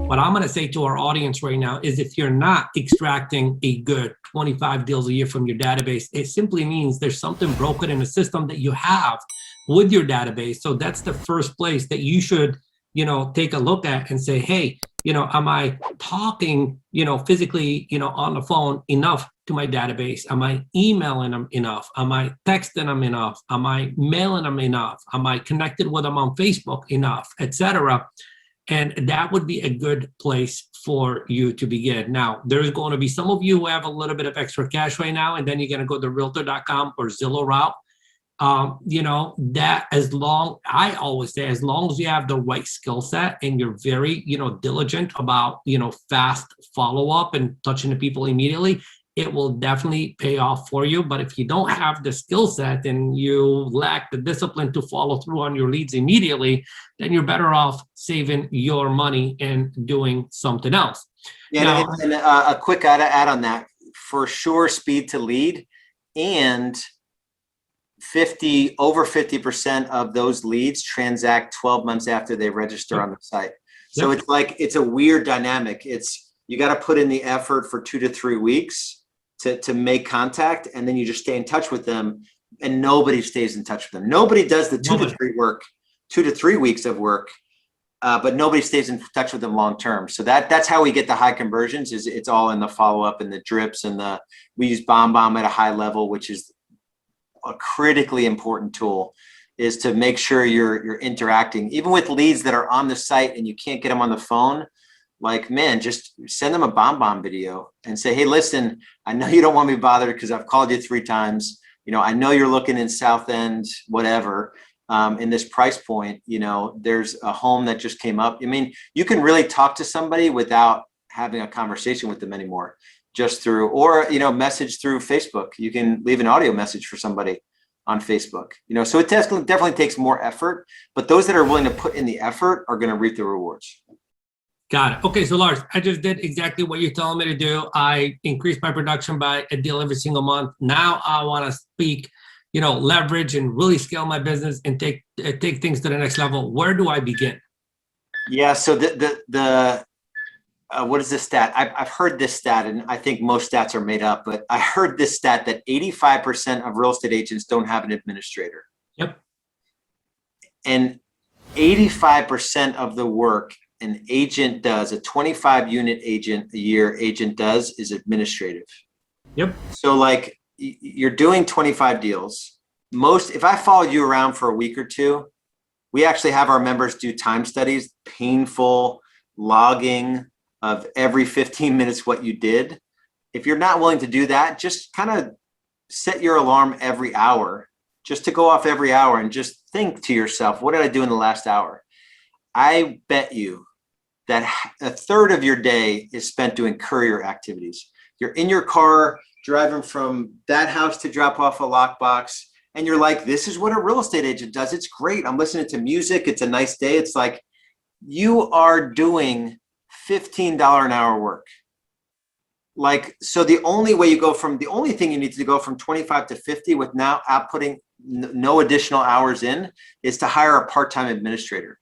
What I'm going to say to our audience right now is if you're not extracting a good 25 deals a year from your database, it simply means there's something broken in the system that you have with your database. So that's the first place that you should, take a look at and say, hey, am I talking, physically, on the phone enough to my database? Am I emailing them enough? Am I texting them enough? Am I mailing them enough? Am I connected with them on Facebook enough, etc.? And that would be a good place for you to begin. Now, there's going to be some of you who have a little bit of extra cash right now, and then you're going to go to realtor.com or Zillow route. That I always say, as long as you have the right skill set and you're very, diligent about, fast follow-up and touching the people immediately, it will definitely pay off for you. But if you don't have the skill set and you lack the discipline to follow through on your leads immediately, then you're better off saving your money and doing something else. Yeah, now, and a quick add on that, for sure, speed to lead, and over 50% of those leads transact 12 months after they register on the site. So it's a weird dynamic. You got to put in the effort for 2 to 3 weeks to make contact, and then you just stay in touch with them, and nobody stays in touch with them. Nobody does the 2 to 3 weeks of work, but nobody stays in touch with them long term. So that's how we get the high conversions. Is it's all in the follow up and the drips, and we use BombBomb at a high level, which is a critically important tool, is to make sure you're interacting, even with leads that are on the site and you can't get them on the phone. Like, man, just send them a BombBomb video and say, hey, listen, I know you don't want me bothered because I've called you 3 times. I know you're looking in South End, whatever, in this price point. There's a home that just came up. I mean, you can really talk to somebody without having a conversation with them anymore, just through, or, message through Facebook. You can leave an audio message for somebody on Facebook, so it definitely takes more effort, but those that are willing to put in the effort are going to reap the rewards. Got it. Okay, so Lars, I just did exactly what you're telling me to do. I increased my production by a deal every single month. Now I want to speak, leverage and really scale my business and take things to the next level. Where do I begin? Yeah. So what is this stat? I've heard this stat, and I think most stats are made up, but I heard this stat that 85% of real estate agents don't have an administrator. Yep. And 85% of the work an agent does, a 25 unit agent a year agent does, is administrative. Yep. So like, you're doing 25 deals. If I follow you around for a week or two, we actually have our members do time studies, painful logging of every 15 minutes what you did. If you're not willing to do that, just kind of set your alarm every hour, just to go off every hour and just think to yourself, what did I do in the last hour? I bet you that a third of your day is spent doing courier activities. You're in your car driving from that house to drop off a lockbox, and you're like, this is what a real estate agent does. It's great. I'm listening to music. It's a nice day. It's like you are doing $15 an hour work. Like, so the only thing you need to go from 25 to 50 with now putting no additional hours in is to hire a part-time administrator.